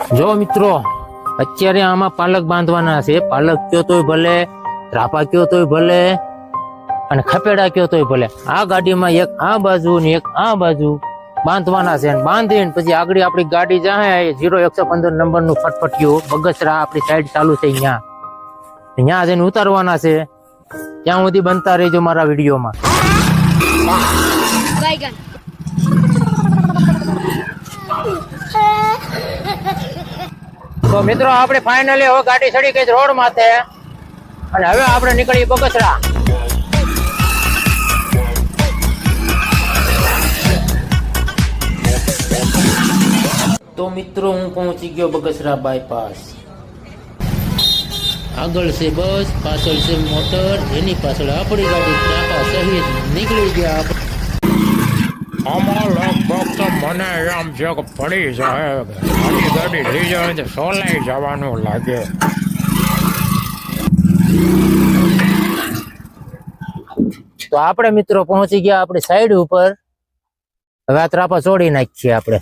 જો મિત્રો, અત્યારે આમાં પાલક બાંધવાના છે. પાલક કયો તોય ભલે, રાપા કયો તોય ભલે, અને ખપેડા કયો તોય ભલે. આ ગાડીમાં એક આ બાજુ ને એક આ બાજુ બાંધવાના છે. બાંધીને પછી આગળ આપણી ગાડી જાય 0115 નંબરનું ફટફટિયું બગસરા આપણી સાઈડ ચાલુ છે. અહીંયા જઈને ઉતારવાના છે. ત્યાં સુધી બનતા રહેજો મારા વિડીયોમાં. તો મિત્રો, આપણે ફાઇનલી હવે ગાડી ચડી ગઈ રોડ માથે અને હવે આપણે નીકળી બગસરા. તો મિત્રો, હું પહોંચી ગયો બગસરા બાયપાસ. આગળ છે બસ, પાછળ છે મોટર, એની પાછળ આપણી ગાડી ચાપા સહિત નીકળી ગયા. આમાં લગભગ તો મને આમ છે કે પડી જાય, આની ગાડી થઈ જાય તો સોલાઈ જવાનું લાગે. તો આપણે મિત્રો પહોંચી ગયા આપણી સાઈડ ઉપર. હવે આ ત્રાપા છોડી નાખીએ આપણે.